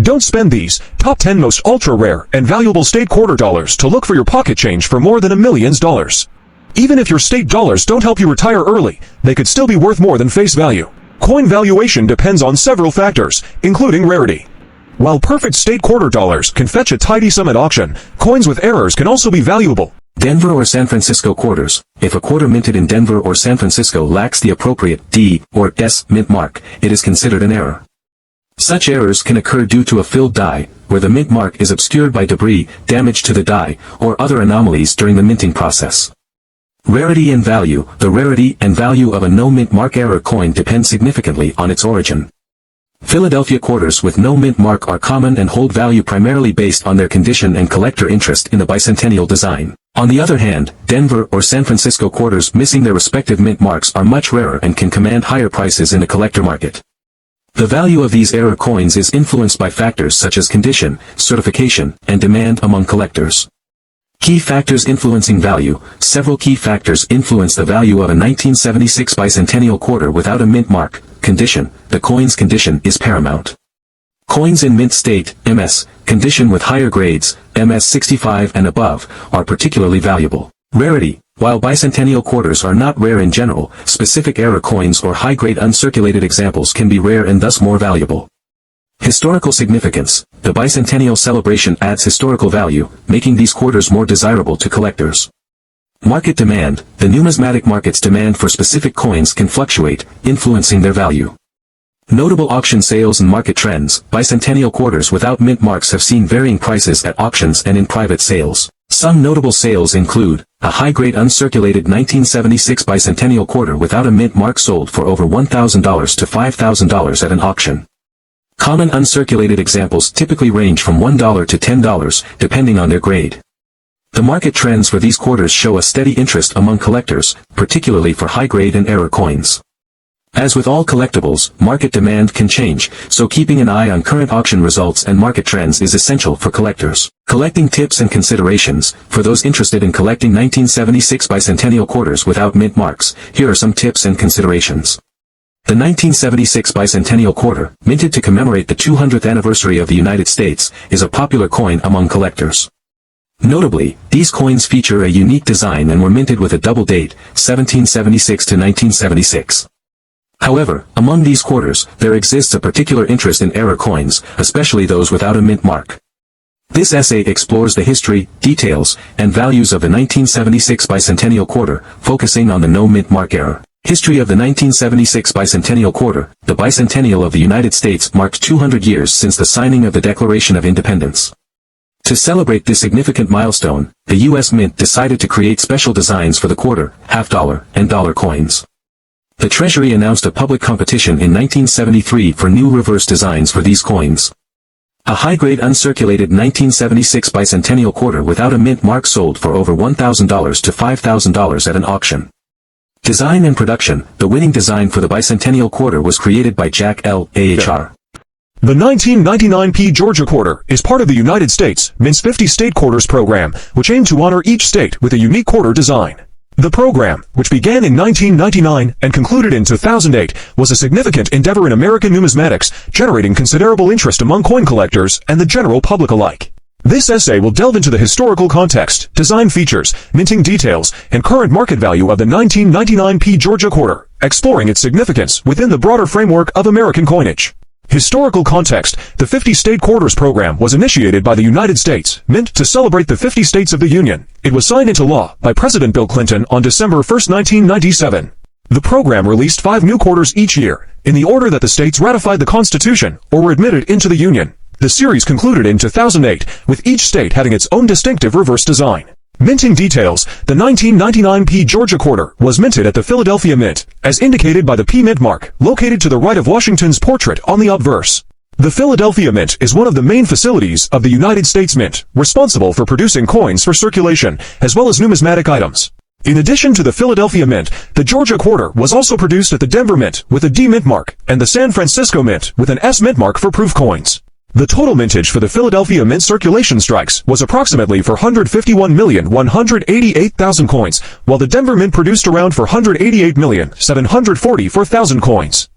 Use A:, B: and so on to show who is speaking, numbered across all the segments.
A: Don't spend these top 10 most ultra-rare and valuable state quarter dollars to look for your pocket change for more than $1 million. Even if your state dollars don't help you retire early, they could still be worth more than face value. Coin valuation depends on several factors, including rarity. While perfect state quarter dollars can fetch a tidy sum at auction, coins with errors can also be valuable.
B: Denver or San Francisco quarters. If a quarter minted in Denver or San Francisco lacks the appropriate D or S mint mark, it is considered an error. Such errors can occur due to a filled die, where the mint mark is obscured by debris, damage to the die, or other anomalies during the minting process. Rarity and value. The rarity and value of a no mint mark error coin depend significantly on its origin. Philadelphia quarters with no mint mark are common and hold value primarily based on their condition and collector interest in the bicentennial design. On the other hand, Denver or San Francisco quarters missing their respective mint marks are much rarer and can command higher prices in the collector market. The value of these error coins is influenced by factors such as condition, certification, and demand among collectors. Key factors influencing value. Several key factors influence the value of a 1976 bicentennial quarter without a mint mark. Condition. The coin's condition is paramount. Coins in mint state, MS, condition with higher grades, MS 65 and above, are particularly valuable. Rarity. While bicentennial quarters are not rare in general, specific error coins or high-grade uncirculated examples can be rare and thus more valuable. Historical significance. The bicentennial celebration adds historical value, making these quarters more desirable to collectors. Market demand. The numismatic market's demand for specific coins can fluctuate, influencing their value. Notable auction sales and market trends. Bicentennial quarters without mint marks have seen varying prices at auctions and in private sales. Some notable sales include, a high-grade uncirculated 1976 bicentennial quarter without a mint mark sold for over $1,000 to $5,000 at an auction. Common uncirculated examples typically range from $1 to $10, depending on their grade. The market trends for these quarters show a steady interest among collectors, particularly for high-grade and error coins. As with all collectibles, market demand can change, so keeping an eye on current auction results and market trends is essential for collectors. Collecting tips and considerations. For those interested in collecting 1976 bicentennial quarters without mint marks, here are some tips and considerations. The 1976 bicentennial quarter, minted to commemorate the 200th anniversary of the United States, is a popular coin among collectors. Notably, these coins feature a unique design and were minted with a double date, 1776 to 1976. However, among these quarters, there exists a particular interest in error coins, especially those without a mint mark. This essay explores the history, details, and values of the 1976 bicentennial quarter, focusing on the no mint mark error. History of the 1976 bicentennial quarter. The bicentennial of the United States marked 200 years since the signing of the Declaration of Independence. To celebrate this significant milestone, the U.S. Mint decided to create special designs for the quarter, half-dollar, and dollar coins. The Treasury announced a public competition in 1973 for new reverse designs for these coins. A high-grade uncirculated 1976 bicentennial quarter without a mint mark sold for over $1,000 to $5,000 at an auction. Design and production. The winning design for the bicentennial quarter was created by Jack L. Ahr.
A: The 1999 P. Georgia quarter is part of the United States Mint's 50 State Quarters program, which aimed to honor each state with a unique quarter design. The program, which began in 1999 and concluded in 2008, was a significant endeavor in American numismatics, generating considerable interest among coin collectors and the general public alike. This essay will delve into the historical context, design features, minting details, and current market value of the 1999 P. Georgia quarter, exploring its significance within the broader framework of American coinage. Historical context. The 50 State Quarters program was initiated by the United States Mint to celebrate the 50 states of the Union. It was signed into law by President Bill Clinton on December 1, 1997. The program released 5 new quarters each year, in the order that the states ratified the Constitution or were admitted into the Union. The series concluded in 2008, with each state having its own distinctive reverse design. Minting details. The 1999 P. Georgia quarter was minted at the Philadelphia Mint, as indicated by the P mint mark, located to the right of Washington's portrait on the obverse. The Philadelphia Mint is one of the main facilities of the United States Mint, responsible for producing coins for circulation, as well as numismatic items. In addition to the Philadelphia Mint, the Georgia quarter was also produced at the Denver Mint with a D mint mark, and the San Francisco Mint with an S mint mark for proof coins. The total mintage for the Philadelphia Mint circulation strikes was approximately 451,188,000 coins, while the Denver Mint produced around 488,744,000 coins.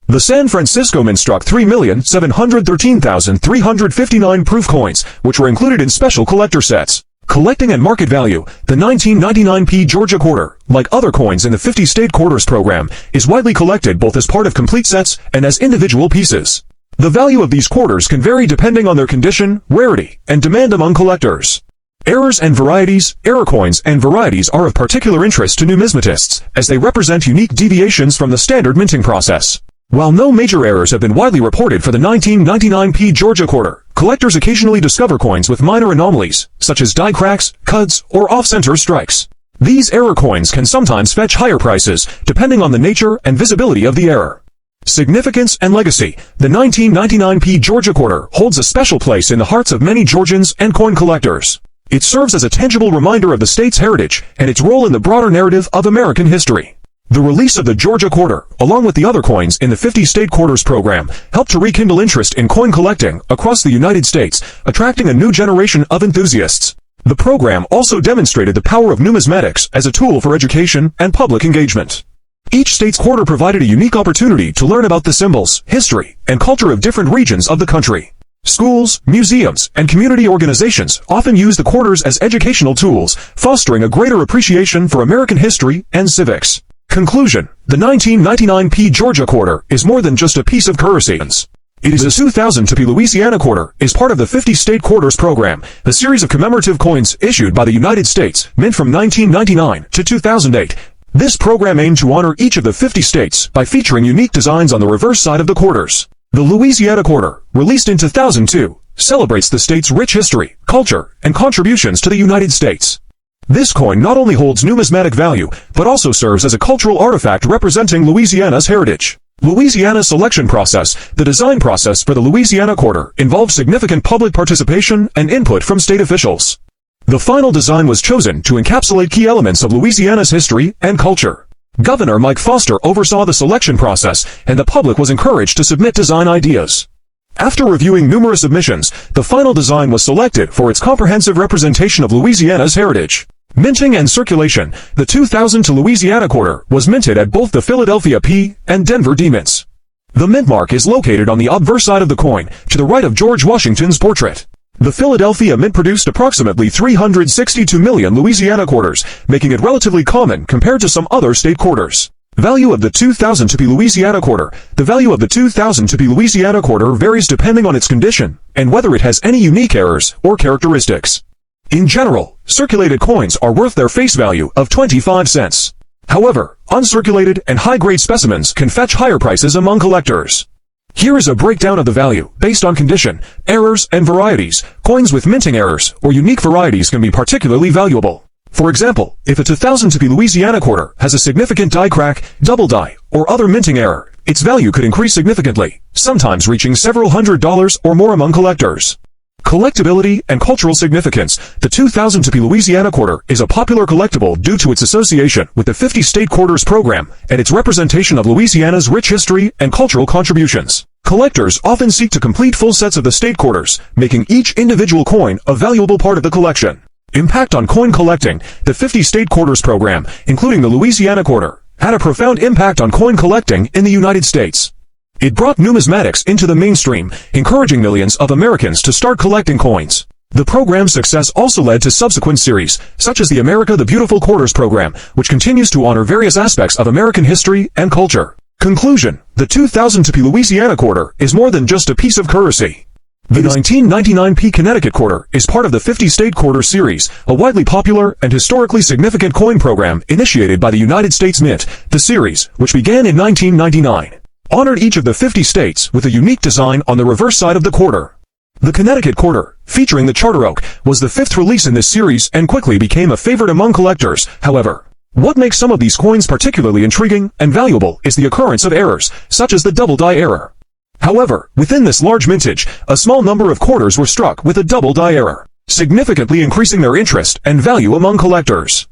A: The San Francisco Mint struck 3,713,359 proof coins, which were included in special collector sets. Collecting and market value, the 1999p Georgia quarter, like other coins in the 50-state quarters program, is widely collected both as part of complete sets and as individual pieces. The value of these quarters can vary depending on their condition, rarity, and demand among collectors. Errors and varieties. Error coins and varieties are of particular interest to numismatists, as they represent unique deviations from the standard minting process. While no major errors have been widely reported for the 1999p Georgia quarter, collectors occasionally discover coins with minor anomalies, such as die cracks, cuts, or off-center strikes. These error coins can sometimes fetch higher prices, depending on the nature and visibility of the error. Significance and legacy. The 1999p Georgia quarter holds a special place in the hearts of many Georgians and coin collectors. It serves as a tangible reminder of the state's heritage and its role in the broader narrative of American history. The release of the Georgia quarter, along with the other coins in the 50-state quarters program, helped to rekindle interest in coin collecting across the United States, attracting a new generation of enthusiasts. The program also demonstrated the power of numismatics as a tool for education and public engagement. Each state's quarter provided a unique opportunity to learn about the symbols, history, and culture of different regions of the country. Schools, museums, and community organizations often use the quarters as educational tools, fostering a greater appreciation for American history and civics. Conclusion. The 1999p Georgia quarter is more than just a piece of currency. It is a 2000p Louisiana quarter, is part of the 50-state quarters program, a series of commemorative coins issued by the United States, mint from 1999 to 2008. This program aimed to honor each of the 50 states by featuring unique designs on the reverse side of the quarters. The Louisiana quarter, released in 2002, celebrates the state's rich history, culture, and contributions to the United States. This coin not only holds numismatic value, but also serves as a cultural artifact representing Louisiana's heritage. Louisiana's selection process. The design process for the Louisiana quarter involved significant public participation and input from state officials. The final design was chosen to encapsulate key elements of Louisiana's history and culture. Governor Mike Foster oversaw the selection process, and the public was encouraged to submit design ideas. After reviewing numerous submissions, the final design was selected for its comprehensive representation of Louisiana's heritage. Minting and circulation. The 2000 Louisiana quarter was minted at both the Philadelphia P and Denver D mints. The mint mark is located on the obverse side of the coin, to the right of George Washington's portrait. The Philadelphia Mint produced approximately 362 million Louisiana quarters, making it relatively common compared to some other state quarters. Value of the 2000p Louisiana quarter. The value of the 2000p Louisiana quarter varies depending on its condition, and whether it has any unique errors or characteristics. In general, circulated coins are worth their face value of 25 cents. However, uncirculated and high-grade specimens can fetch higher prices among collectors. Here is a breakdown of the value, based on condition, errors, and varieties. Coins with minting errors or unique varieties can be particularly valuable. For example, if a 2000p Louisiana quarter has a significant die crack, double die, or other minting error, its value could increase significantly, sometimes reaching several $100s or more among collectors. Collectability and cultural significance. The 2000p Louisiana quarter is a popular collectible due to its association with the 50-state quarters program and its representation of Louisiana's rich history and cultural contributions. Collectors often seek to complete full sets of the state quarters, making each individual coin a valuable part of the collection. Impact on coin collecting. The 50-state quarters program, including the Louisiana quarter, had a profound impact on coin collecting in the United States. It brought numismatics into the mainstream, encouraging millions of Americans to start collecting coins. The program's success also led to subsequent series, such as the America the Beautiful Quarters program, which continues to honor various aspects of American history and culture. Conclusion. The 2000p Louisiana quarter is more than just a piece of currency. The 1999p Connecticut quarter is part of the 50-state quarter series, a widely popular and historically significant coin program initiated by the United States Mint. The series, which began in 1999, honored each of the 50 states with a unique design on the reverse side of the quarter. The Connecticut quarter, featuring the Charter Oak, was the fifth release in this series and quickly became a favorite among collectors. However, what makes some of these coins particularly intriguing and valuable is the occurrence of errors, such as the double die error. However, within this large mintage, a small number of quarters were struck with a double die error, significantly increasing their interest and value among collectors.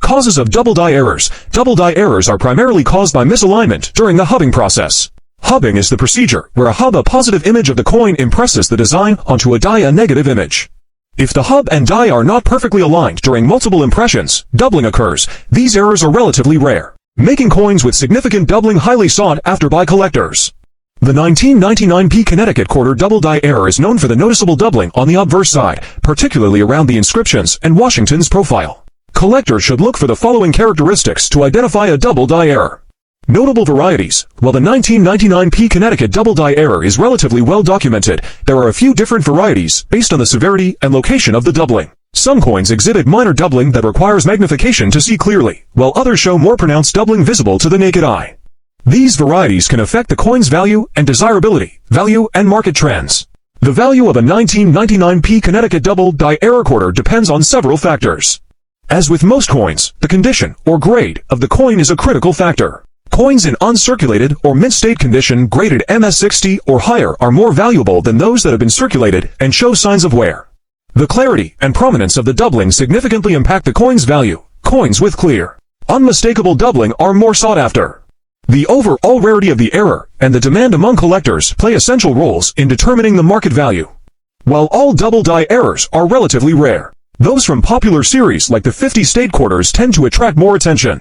A: Causes of double die errors. Double die errors are primarily caused by misalignment during the hubbing process. Hubbing is the procedure where a positive image of the coin impresses the design onto a negative image. If the hub and die are not perfectly aligned during multiple impressions, doubling occurs. These errors are relatively rare, making coins with significant doubling highly sought after by collectors. The 1999p Connecticut quarter double die error is known for the noticeable doubling on the obverse side, particularly around the inscriptions and Washington's profile. Collectors should look for the following characteristics to identify a double die error. Notable varieties. While the 1999p Connecticut double die error is relatively well documented, there are a few different varieties based on the severity and location of the doubling. Some coins exhibit minor doubling that requires magnification to see clearly, while others show more pronounced doubling visible to the naked eye. These varieties can affect the coin's value and desirability, value and market trends. The value of a 1999p Connecticut double die error quarter depends on several factors. As with most coins, the condition, or grade, of the coin is a critical factor. Coins in uncirculated or mint state condition graded MS60 or higher are more valuable than those that have been circulated and show signs of wear. The clarity and prominence of the doubling significantly impact the coin's value. Coins with clear, unmistakable doubling are more sought after. The overall rarity of the error and the demand among collectors play essential roles in determining the market value. While all double die errors are relatively rare, those from popular series like the 50 state quarters tend to attract more attention.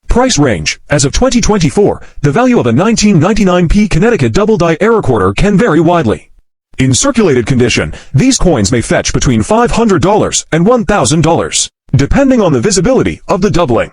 A: Price range. As of 2024, the value of a 1999p Connecticut double die error quarter can vary widely. In circulated condition, these coins may fetch between $500 and $1,000, depending on the visibility of the doubling.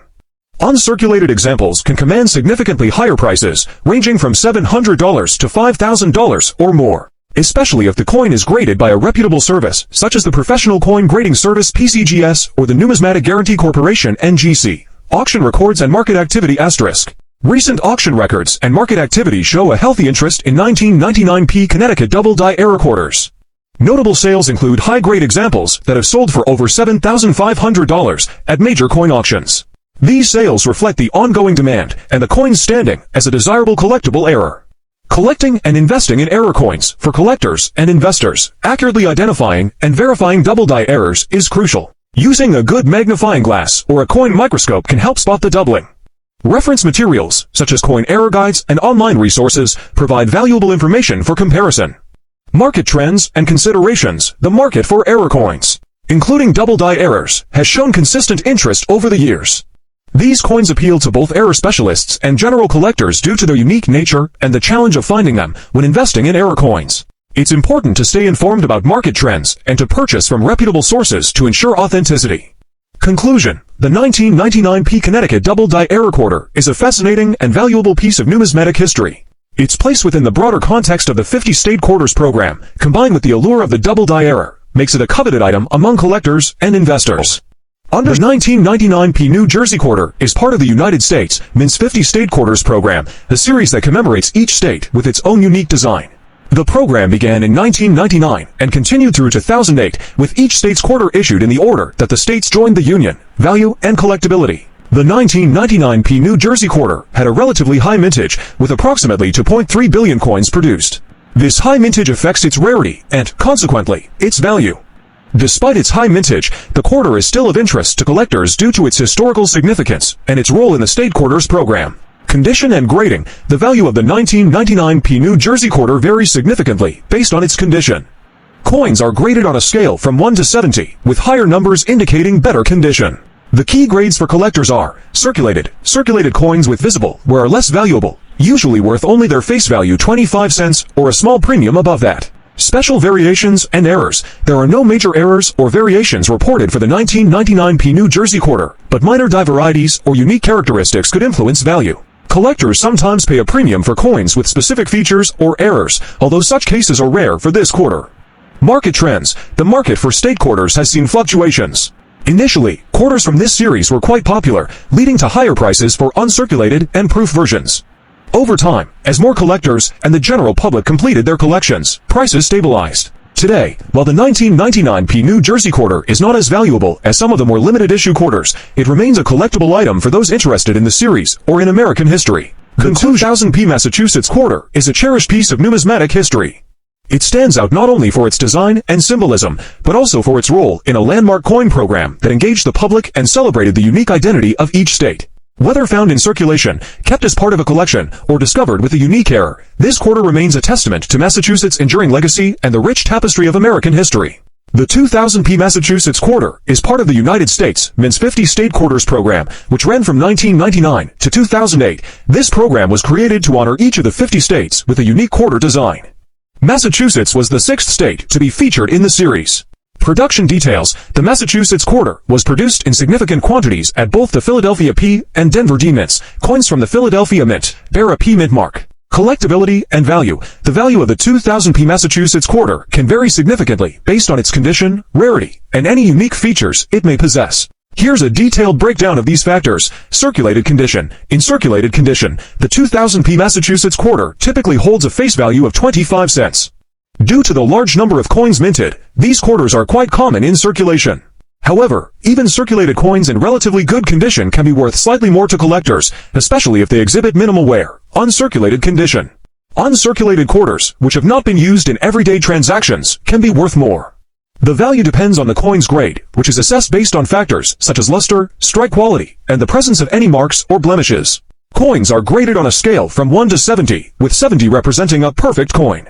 A: Uncirculated examples can command significantly higher prices, ranging from $700 to $5,000 or more, especially if the coin is graded by a reputable service, such as the Professional Coin Grading Service (PCGS) or the Numismatic Guarantee Corporation (NGC). Auction records and market activity *. Recent auction records and market activity show a healthy interest in 1999p Connecticut double die error quarters. Notable sales include high-grade examples that have sold for over $7,500 at major coin auctions. These sales reflect the ongoing demand and the coin's standing as a desirable collectible error. Collecting and investing in error coins for collectors and investors, accurately identifying and verifying double die errors is crucial. Using a good magnifying glass or a coin microscope can help spot the doubling. Reference materials, such as coin error guides and online resources, provide valuable information for comparison. Market trends and considerations. The market for error coins, including double die errors, has shown consistent interest over the years. These coins appeal to both error specialists and general collectors due to their unique nature and the challenge of finding them when investing in error coins. It's important to stay informed about market trends and to purchase from reputable sources to ensure authenticity. Conclusion. The 1999p Connecticut double die error quarter is a fascinating and valuable piece of numismatic history. Its place within the broader context of the 50 state quarters program, combined with the allure of the double die error, makes it a coveted item among collectors and investors. Under 1999p New Jersey quarter is part of the United States Mint's 50 state quarters program, a series that commemorates each state with its own unique design. The program began in 1999 and continued through 2008, with each state's quarter issued in the order that the states joined the Union, value, and collectability. The 1999p New Jersey quarter had a relatively high mintage, with approximately 2.3 billion coins produced. This high mintage affects its rarity and, consequently, its value. Despite its high mintage, the quarter is still of interest to collectors due to its historical significance and its role in the state quarters program. Condition and grading. The value of the 1999p New Jersey quarter varies significantly based on its condition. Coins are graded on a scale from 1 to 70, with higher numbers indicating better condition. The key grades for collectors are circulated. Circulated coins with visible wear are less valuable, usually worth only their face value 25 cents or a small premium above that. Special variations and errors. There are no major errors or variations reported for the 1999p New Jersey quarter, but minor die varieties or unique characteristics could influence value. Collectors sometimes pay a premium for coins with specific features or errors, although such cases are rare for this quarter. Market trends. The market for state quarters has seen fluctuations. Initially, quarters from this series were quite popular, leading to higher prices for uncirculated and proof versions. Over time, as more collectors and the general public completed their collections, prices stabilized. Today, while the 1999p New Jersey quarter is not as valuable as some of the more limited issue quarters, it remains a collectible item for those interested in the series or in American history. The 2000p Massachusetts quarter is a cherished piece of numismatic history. It stands out not only for its design and symbolism, but also for its role in a landmark coin program that engaged the public and celebrated the unique identity of each state. Whether found in circulation, kept as part of a collection, or discovered with a unique error, this quarter remains a testament to Massachusetts' enduring legacy and the rich tapestry of American history. The 2000p Massachusetts quarter is part of the United States Mint's 50 state quarters program, which ran from 1999 to 2008. This program was created to honor each of the 50 states with a unique quarter design. Massachusetts was the sixth state to be featured in the series. Production details: the Massachusetts quarter was produced in significant quantities at both the Philadelphia P and Denver D mints. Coins from the Philadelphia Mint bear a P mint mark. Collectability and value: the value of the 2000p Massachusetts quarter can vary significantly based on its condition, rarity, and any unique features it may possess. Here's a detailed breakdown of these factors. Circulated condition. In circulated condition, the 2000p Massachusetts quarter typically holds a face value of 25 cents. Due to the large number of coins minted, these quarters are quite common in circulation. However, even circulated coins in relatively good condition can be worth slightly more to collectors, especially if they exhibit minimal wear. Uncirculated condition. Uncirculated quarters, which have not been used in everyday transactions, can be worth more. The value depends on the coin's grade, which is assessed based on factors such as luster, strike quality, and the presence of any marks or blemishes. Coins are graded on a scale from 1 to 70, with 70 representing a perfect coin.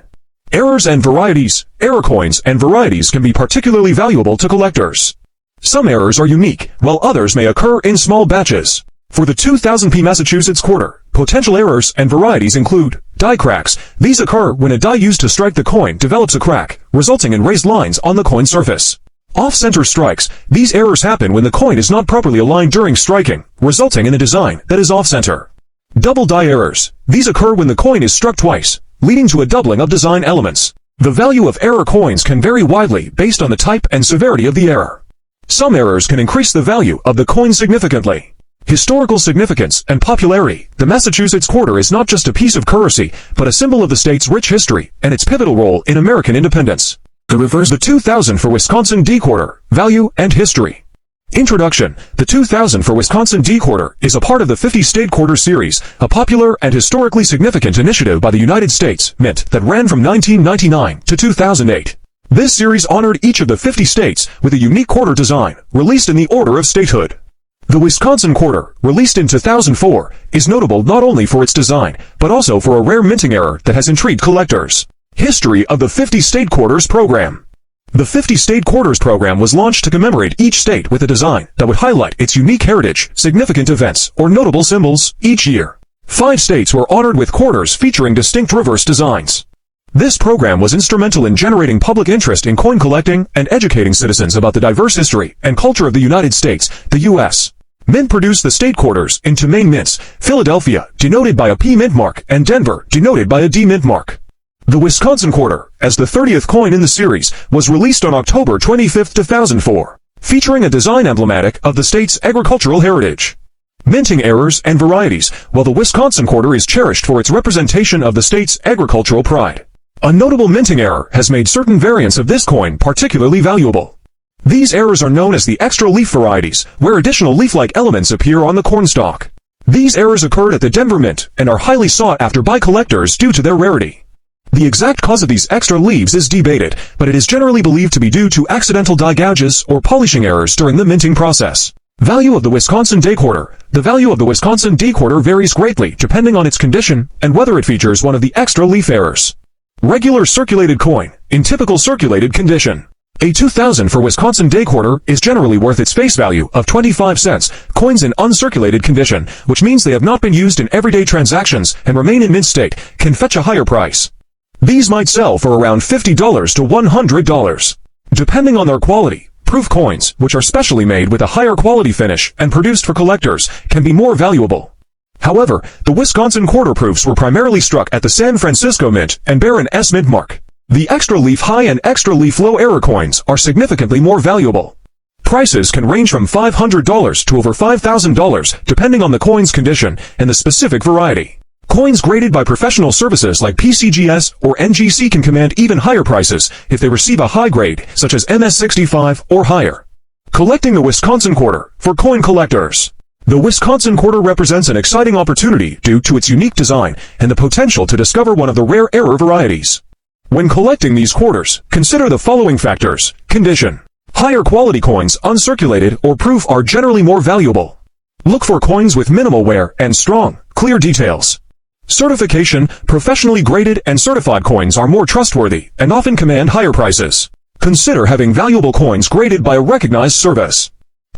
A: Errors and varieties. Error coins and varieties can be particularly valuable to collectors. Some errors are unique, while others may occur in small batches. For the 2000p Massachusetts quarter, potential errors and varieties include die cracks. These occur when a die used to strike the coin develops a crack, resulting in raised lines on the coin surface. Off-center strikes. These errors happen when the coin is not properly aligned during striking, resulting in a design that is off-center. Double die errors. These occur when the coin is struck twice, leading to a doubling of design elements. The value of error coins can vary widely based on the type and severity of the error. Some errors can increase the value of the coin significantly. Historical significance and popularity. The Massachusetts quarter is not just a piece of currency, but a symbol of the state's rich history and its pivotal role in American independence. The reverse. The 2000 for Wisconsin D quarter. Value and history. Introduction. The 2000 for Wisconsin D quarter is a part of the 50 state quarter series, a popular and historically significant initiative by the United States Mint that ran from 1999 to 2008. This series honored each of the 50 states with a unique quarter design, released in the order of statehood. The Wisconsin quarter, released in 2004, is notable not only for its design, but also for a rare minting error that has intrigued collectors. History of the 50 State Quarters Program. The 50 State Quarters Program was launched to commemorate each state with a design that would highlight its unique heritage, significant events, or notable symbols each year. 5 states were honored with quarters featuring distinct reverse designs. This program was instrumental in generating public interest in coin collecting and educating citizens about the diverse history and culture of the United States, the U.S. Mint produced the state quarters in two main mints, Philadelphia, denoted by a P mint mark, and Denver, denoted by a D mint mark. The Wisconsin quarter, as the 30th coin in the series, was released on October 25, 2004, featuring a design emblematic of the state's agricultural heritage. Minting errors and varieties. While the Wisconsin quarter is cherished for its representation of the state's agricultural pride, a notable minting error has made certain variants of this coin particularly valuable. These errors are known as the extra leaf varieties, where additional leaf-like elements appear on the cornstalk. These errors occurred at the Denver Mint and are highly sought after by collectors due to their rarity. The exact cause of these extra leaves is debated, but it is generally believed to be due to accidental die gouges or polishing errors during the minting process. Value of the Wisconsin D quarter. The value of the Wisconsin D quarter varies greatly depending on its condition and whether it features one of the extra leaf errors. Regular circulated coin, in typical circulated condition. A 2000 for Wisconsin D quarter is generally worth its face value of 25 cents. Coins in uncirculated condition, which means they have not been used in everyday transactions and remain in mint state, can fetch a higher price. These might sell for around $50 to $100. Depending on their quality, proof coins, which are specially made with a higher quality finish and produced for collectors, can be more valuable. However, the Wisconsin quarter proofs were primarily struck at the San Francisco Mint and bear an S mint mark. The extra leaf high and extra leaf low error coins are significantly more valuable. Prices can range from $500 to over $5,000 depending on the coin's condition and the specific variety. Coins graded by professional services like PCGS or NGC can command even higher prices if they receive a high grade such as MS65 or higher. Collecting the Wisconsin quarter for coin collectors. The Wisconsin quarter represents an exciting opportunity due to its unique design and the potential to discover one of the rare error varieties. When collecting these quarters, consider the following factors. Condition. Higher quality coins, uncirculated or proof, are generally more valuable. Look for coins with minimal wear and strong, clear details. Certification. Professionally graded and certified coins are more trustworthy and often command higher prices. Consider having valuable coins graded by a recognized service.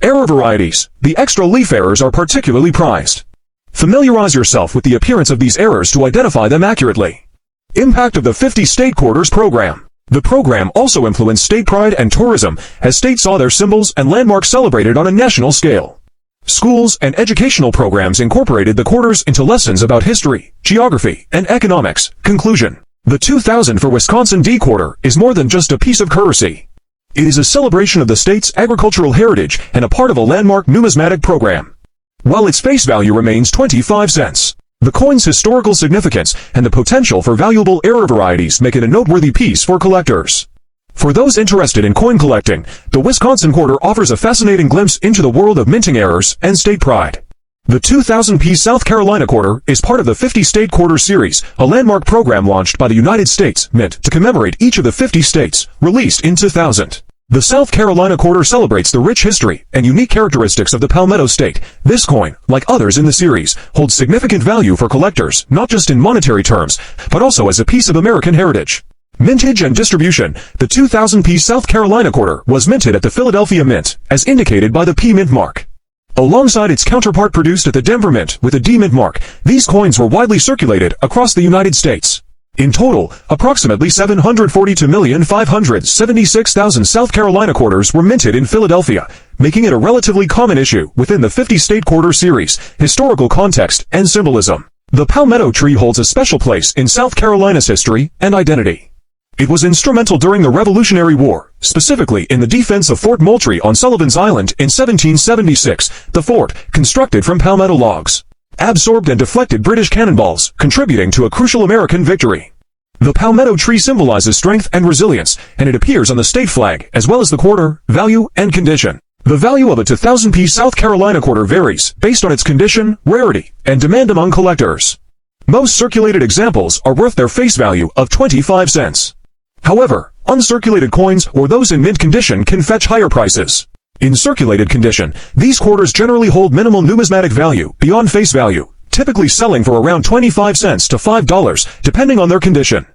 A: Error varieties. The extra leaf errors are particularly prized. Familiarize yourself with the appearance of these errors to identify them accurately. Impact of the 50 State Quarters Program. The program also influenced state pride and tourism, as states saw their symbols and landmarks celebrated on a national scale. Schools and educational programs incorporated the quarters into lessons about history, geography, and economics. Conclusion. The 2000 for Wisconsin D Quarter is more than just a piece of currency. It is a celebration of the state's agricultural heritage and a part of a landmark numismatic program. While its face value remains 25 cents, the coin's historical significance and the potential for valuable error varieties make it a noteworthy piece for collectors. For those interested in coin collecting, the Wisconsin Quarter offers a fascinating glimpse into the world of minting errors and state pride. The 2000 South Carolina Quarter is part of the 50 State Quarter Series, a landmark program launched by the United States Mint to commemorate each of the 50 states, released in 2000. The South Carolina Quarter celebrates the rich history and unique characteristics of the Palmetto State. This coin, like others in the series, holds significant value for collectors, not just in monetary terms, but also as a piece of American heritage. Mintage and distribution. The 2000 South Carolina Quarter was minted at the Philadelphia Mint, as indicated by the P Mint mark. Alongside its counterpart produced at the Denver Mint with a D Mint mark, these coins were widely circulated across the United States. In total, approximately 742,576,000 South Carolina quarters were minted in Philadelphia, making it a relatively common issue within the 50 State Quarter Series, historical context, and symbolism. The palmetto tree holds a special place in South Carolina's history and identity. It was instrumental during the Revolutionary War, specifically in the defense of Fort Moultrie on Sullivan's Island in 1776. The fort, constructed from palmetto logs, absorbed and deflected British cannonballs, contributing to a crucial American victory. The palmetto tree symbolizes strength and resilience, and it appears on the state flag, as well as the quarter, value, and condition. The value of a 2000 South Carolina quarter varies based on its condition, rarity, and demand among collectors. Most circulated examples are worth their face value of 25 cents. However, uncirculated coins or those in mint condition can fetch higher prices. In circulated condition, these quarters generally hold minimal numismatic value beyond face value, typically selling for around 25 cents to $5, depending on their condition.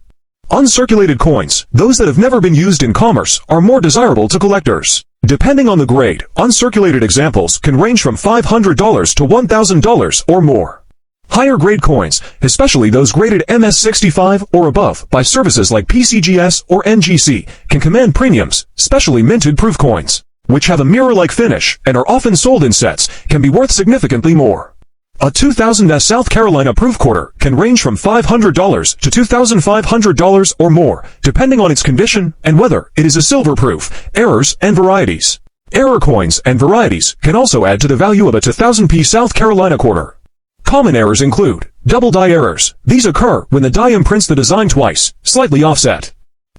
A: Uncirculated coins, those that have never been used in commerce, are more desirable to collectors. Depending on the grade, uncirculated examples can range from $500 to $1,000 or more. Higher grade coins, especially those graded MS65 or above by services like PCGS or NGC, can command premiums, especially minted proof coins, which have a mirror-like finish and are often sold in sets, can be worth significantly more. A 2000 South Carolina proof quarter can range from $500 to $2,500 or more, depending on its condition and whether it is a silver proof. Errors and varieties. Error coins and varieties can also add to the value of a 2000 South Carolina quarter. Common errors include double die errors. These occur when the die imprints the design twice, slightly offset.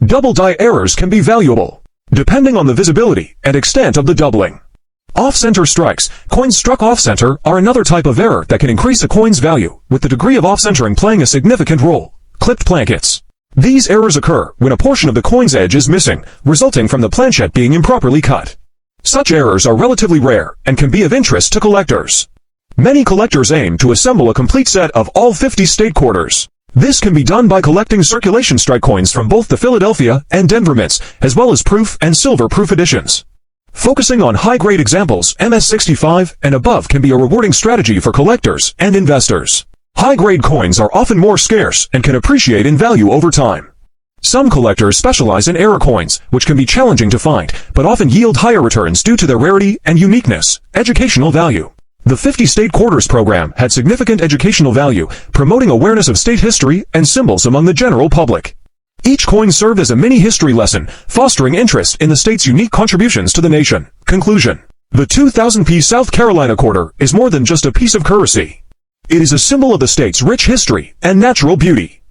A: Double die errors can be valuable, depending on the visibility and extent of the doubling. Off-center strikes. Coins struck off-center are another type of error that can increase a coin's value, with the degree of off-centering playing a significant role. Clipped plankets. These errors occur when a portion of the coin's edge is missing, resulting from the planchette being improperly cut. Such errors are relatively rare and can be of interest to collectors. Many collectors aim to assemble a complete set of all 50 state quarters. This can be done by collecting circulation strike coins from both the Philadelphia and Denver mints, as well as proof and silver proof editions. Focusing on high-grade examples, MS65 and above can be a rewarding strategy for collectors and investors. High-grade coins are often more scarce and can appreciate in value over time. Some collectors specialize in error coins, which can be challenging to find, but often yield higher returns due to their rarity and uniqueness. Educational value. The 50 State Quarters program had significant educational value, promoting awareness of state history and symbols among the general public. Each coin served as a mini history lesson, fostering interest in the state's unique contributions to the nation. Conclusion. The 2000 South Carolina quarter is more than just a piece of currency. It is a symbol of the state's rich history and natural beauty.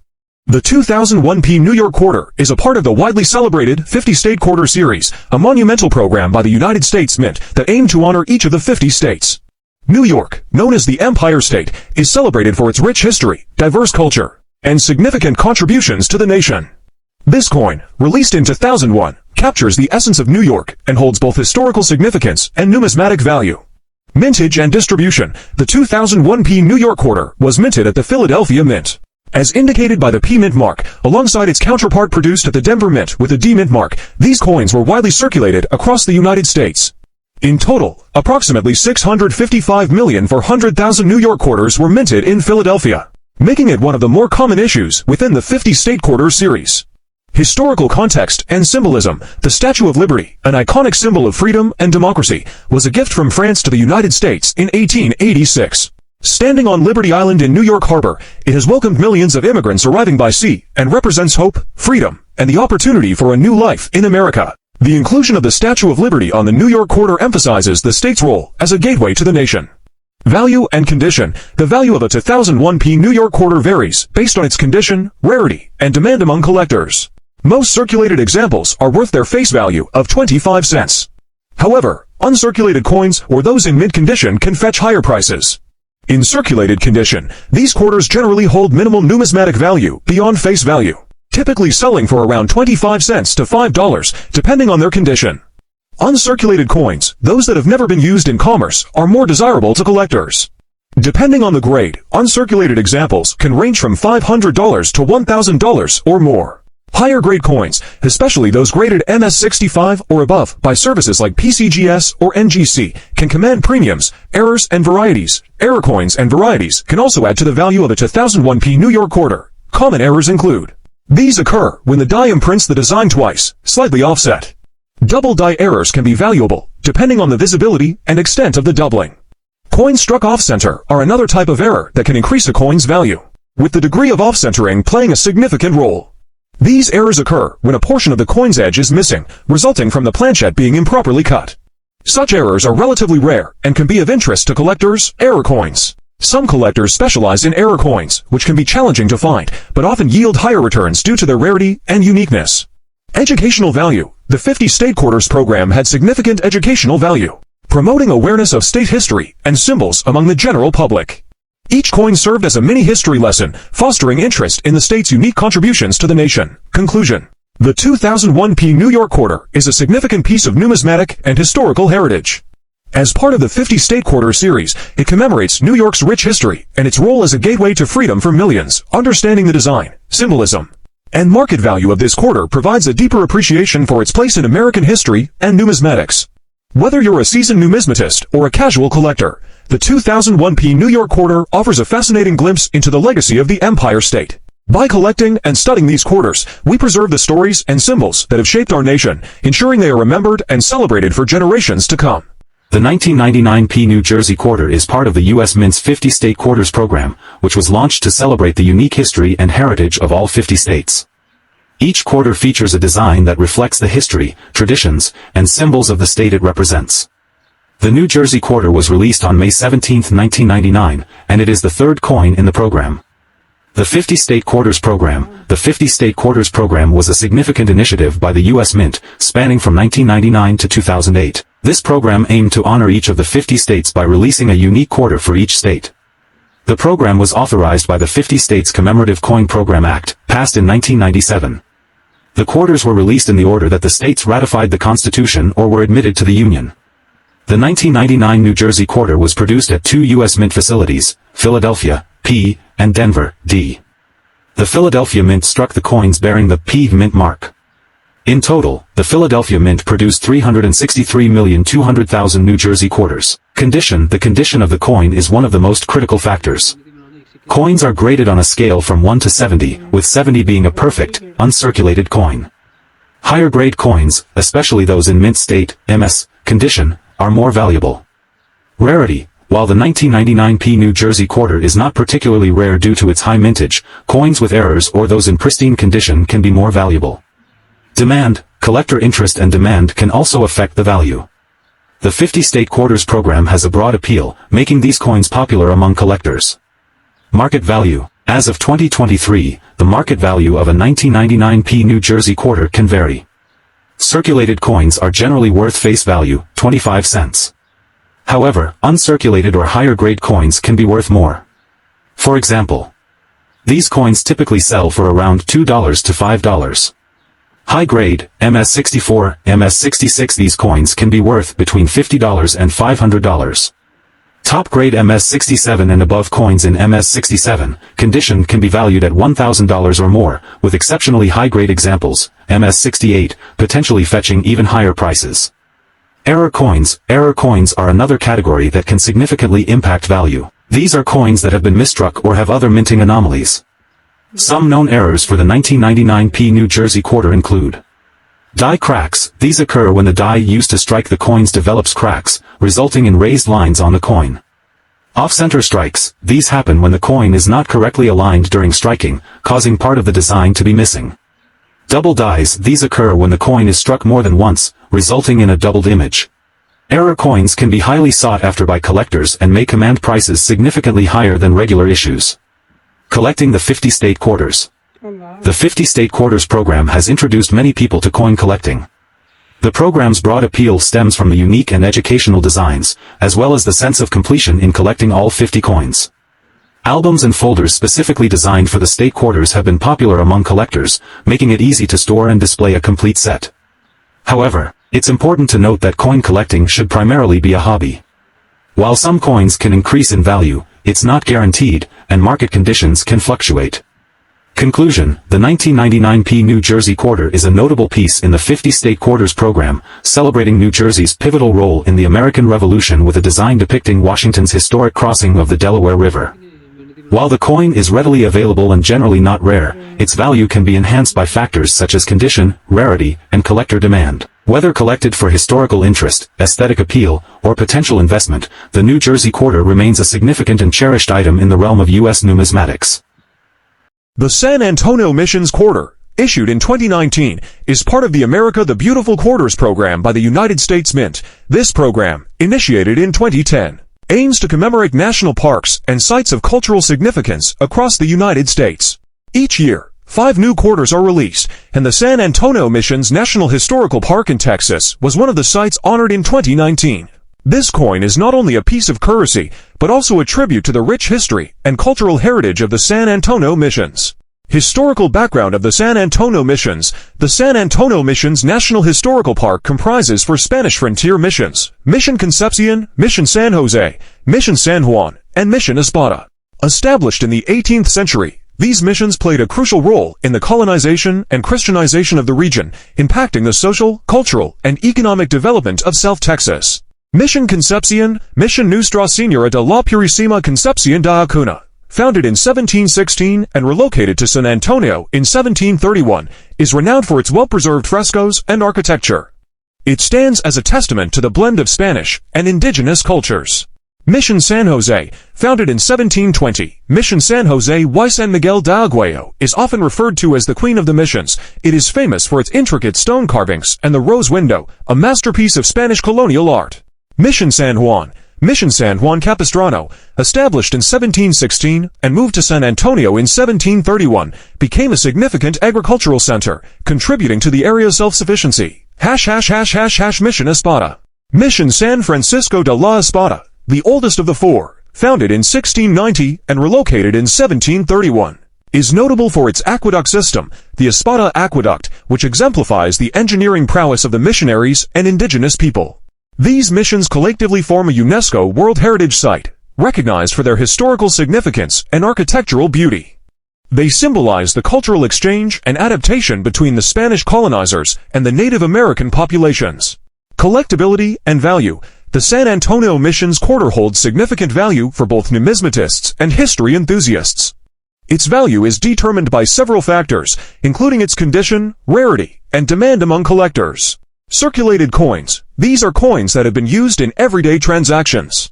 A: The 2001 New York quarter is a part of the widely celebrated 50 State Quarter Series, a monumental program by the United States Mint that aimed to honor each of the 50 states. New York, known as the Empire State, is celebrated for its rich history, diverse culture, and significant contributions to the nation. This coin, released in 2001, captures the essence of New York and holds both historical significance and numismatic value. Mintage and distribution. The 2001 New York quarter was minted at the Philadelphia Mint. As indicated by the P Mint mark, alongside its counterpart produced at the Denver Mint with the D Mint mark, these coins were widely circulated across the United States. In total, approximately 655,400,000 New York quarters were minted in Philadelphia, making it one of the more common issues within the 50 State Quarters series. Historical context and symbolism. The Statue of Liberty, an iconic symbol of freedom and democracy, was a gift from France to the United States in 1886. Standing on Liberty Island in New York Harbor, it has welcomed millions of immigrants arriving by sea and represents hope, freedom, and the opportunity for a new life in America. The inclusion of the Statue of Liberty on the New York quarter emphasizes the state's role as a gateway to the nation. Value and condition. The value of a 2001p New York quarter varies based on its condition, rarity, and demand among collectors. Most circulated examples are worth their face value of 25 cents. However, uncirculated coins or those in mint condition can fetch higher prices. In circulated condition, these quarters generally hold minimal numismatic value beyond face value, typically selling for around 25 cents to $5, depending on their condition. Uncirculated coins, those that have never been used in commerce, are more desirable to collectors. Depending on the grade, uncirculated examples can range from $500 to $1,000 or more. Higher grade coins, especially those graded MS65 or above by services like PCGS or NGC, can command premiums. Errors and varieties. Error coins and varieties can also add to the value of a 2001p New York quarter. Common errors include: these occur when the die imprints the design twice, slightly offset. Double die errors can be valuable, depending on the visibility and extent of the doubling. Coins struck off-center are another type of error that can increase a coin's value, with the degree of off-centering playing a significant role. These errors occur when a portion of the coin's edge is missing, resulting from the planchette being improperly cut. Such errors are relatively rare and can be of interest to collectors. Error coins. Some collectors specialize in error coins, which can be challenging to find, but often yield higher returns due to their rarity and uniqueness. Educational value. The 50 State Quarters program had significant educational value, promoting awareness of state history and symbols among the general public. Each coin served as a mini-history lesson, fostering interest in the state's unique contributions to the nation. Conclusion. The 2001p New York quarter is a significant piece of numismatic and historical heritage. As part of the 50 State Quarters series, it commemorates New York's rich history and its role as a gateway to freedom for millions. Understanding the design, symbolism, and market value of this quarter provides a deeper appreciation for its place in American history and numismatics. Whether you're a seasoned numismatist or a casual collector, the 2001p New York quarter offers a fascinating glimpse into the legacy of the Empire State. By collecting and studying these quarters, we preserve the stories and symbols that have shaped our nation, ensuring they are remembered and celebrated for generations to come.
B: The 1999p New Jersey quarter is part of the U.S. Mint's 50 State Quarters program, which was launched to celebrate the unique history and heritage of all 50 states. Each quarter features a design that reflects the history, traditions, and symbols of the state it represents. The New Jersey quarter was released on May 17, 1999, and it is the third coin in the program. The 50 State Quarters program. The 50 State Quarters program was a significant initiative by the U.S. Mint, spanning from 1999 to 2008. This program aimed to honor each of the 50 states by releasing a unique quarter for each state. The program was authorized by the 50 States Commemorative Coin Program Act, passed in 1997. The quarters were released in the order that the states ratified the Constitution or were admitted to the Union. The 1999 New Jersey quarter was produced at two U.S. Mint facilities, Philadelphia, P, and Denver, D. The Philadelphia Mint struck the coins bearing the P Mint mark. In total, the Philadelphia Mint produced 363,200,000 New Jersey quarters. Condition. The condition of the coin is one of the most critical factors. Coins are graded on a scale from 1 to 70, with 70 being a perfect, uncirculated coin. Higher grade coins, especially those in mint state, MS, condition, are more valuable. Rarity. While the 1999p New Jersey quarter is not particularly rare due to its high mintage, coins with errors or those in pristine condition can be more valuable. Demand. Collector interest and demand can also affect the value. The 50 State Quarters program has a broad appeal, making these coins popular among collectors. Market value. As of 2023, the market value of a 1999p New Jersey quarter can vary. Circulated coins are generally worth face value, 25 cents. However, uncirculated or higher grade coins can be worth more. For example, these coins typically sell for around $2 to $5. High grade, MS64, MS66. These coins can be worth between $50 and $500. Top-grade MS-67 and above coins in MS-67 condition can be valued at $1,000 or more, with exceptionally high-grade examples, MS-68, potentially fetching even higher prices. Error coins. Error coins are another category that can significantly impact value. These are coins that have been misstruck or have other minting anomalies. Some known errors for the 1999p New Jersey quarter include die cracks. These occur when the die used to strike the coins develops cracks, resulting in raised lines on the coin. Off-center strikes. These happen when the coin is not correctly aligned during striking, causing part of the design to be missing. Double dies. These occur when the coin is struck more than once, resulting in a doubled image. Error coins can be highly sought after by collectors and may command prices significantly higher than regular issues. Collecting the 50 state quarters. The 50 state quarters program has introduced many people to coin collecting. The program's broad appeal stems from the unique and educational designs, as well as the sense of completion in collecting all 50 coins. Albums and folders specifically designed for the state quarters have been popular among collectors, making it easy to store and display a complete set. However, it's important to note that coin collecting should primarily be a hobby. While some coins can increase in value, it's not guaranteed, and market conditions can fluctuate. Conclusion: the 1999p New Jersey quarter is a notable piece in the 50 state quarters program, celebrating New Jersey's pivotal role in the American Revolution with a design depicting Washington's historic crossing of the Delaware River. While the coin is readily available and generally not rare, its value can be enhanced by factors such as condition, rarity, and collector demand. Whether collected for historical interest, aesthetic appeal, or potential investment, the New Jersey quarter remains a significant and cherished item in the realm of U.S. numismatics.
A: The San Antonio Missions Quarter, issued in 2019, is part of the America the Beautiful Quarters program by the United States Mint. This program, initiated in 2010, aims to commemorate national parks and sites of cultural significance across the United States. Each year, 5 new quarters are released, and the San Antonio Missions National Historical Park in Texas was one of the sites honored in 2019. This coin is not only a piece of currency, but also a tribute to the rich history and cultural heritage of the San Antonio Missions. Historical background of the San Antonio Missions. The San Antonio Missions National Historical Park comprises 4 Spanish frontier missions: Mission Concepcion, Mission San Jose, Mission San Juan, and Mission Espada. Established in the 18th century, these missions played a crucial role in the colonization and Christianization of the region, impacting the social, cultural, and economic development of South Texas. Mission Concepcion, Mission Nuestra Señora de la Purísima Concepción de Acuna, founded in 1716 and relocated to San Antonio in 1731, is renowned for its well-preserved frescoes and architecture. It stands as a testament to the blend of Spanish and indigenous cultures. Mission San Jose, founded in 1720, Mission San Jose y San Miguel de Aguayo is often referred to as the Queen of the Missions. It is famous for its intricate stone carvings and the rose window, a masterpiece of Spanish colonial art. Mission San Juan, Mission San Juan Capistrano, established in 1716 and moved to San Antonio in 1731, became a significant agricultural center, contributing to the area's self-sufficiency. Mission Espada. Mission San Francisco de la Espada, the oldest of the 4, founded in 1690 and relocated in 1731, is notable for its aqueduct system, the Espada Aqueduct, which exemplifies the engineering prowess of the missionaries and indigenous people. These missions collectively form a UNESCO World Heritage Site, recognized for their historical significance and architectural beauty. They symbolize the cultural exchange and adaptation between the Spanish colonizers and the Native American populations. Collectability and value. The San Antonio Missions Quarter holds significant value for both numismatists and history enthusiasts. Its value is determined by several factors, including its condition, rarity, and demand among collectors. Circulated coins. These are coins that have been used in everyday transactions.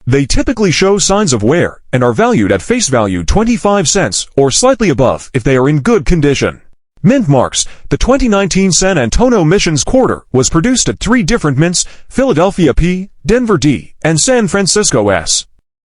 A: They typically show signs of wear and are valued at face value 25 cents or slightly above if they are in good condition. Mint marks. The 2019 San Antonio Missions Quarter was produced at 3 different mints: Philadelphia P, Denver D, and San Francisco S.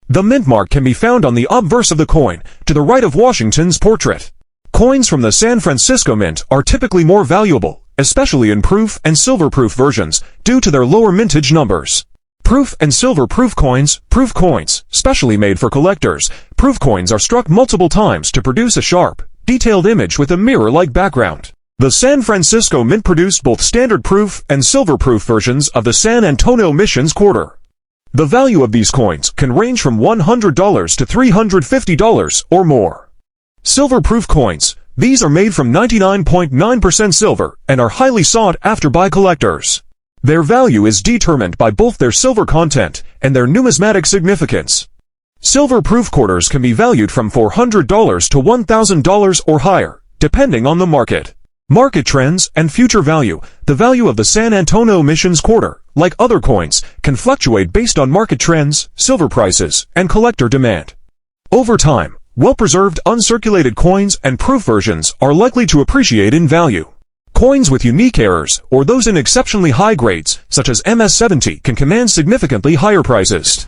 A: The mint mark can be found on the obverse of the coin, to the right of Washington's portrait. Coins from the San Francisco Mint are typically more valuable, especially in proof and silver-proof versions, due to their lower mintage numbers. Proof and silver-proof coins, specially made for collectors. Proof coins are struck multiple times to produce a sharp, detailed image with a mirror-like background. The San Francisco Mint produced both standard proof and silver-proof versions of the San Antonio Missions Quarter. The value of these coins can range from $100 to $350 or more. Silver-proof coins. These are made from 99.9% silver and are highly sought after by collectors. Their value is determined by both their silver content and their numismatic significance. Silver-proof quarters can be valued from $400 to $1,000 or higher, depending on the market. Market trends and future value. The value of the San Antonio Missions quarter, like other coins, can fluctuate based on market trends, silver prices, and collector demand. Over time, well-preserved uncirculated coins and proof versions are likely to appreciate in value. Coins with unique errors, or those in exceptionally high grades, such as MS-70, can command significantly higher prices.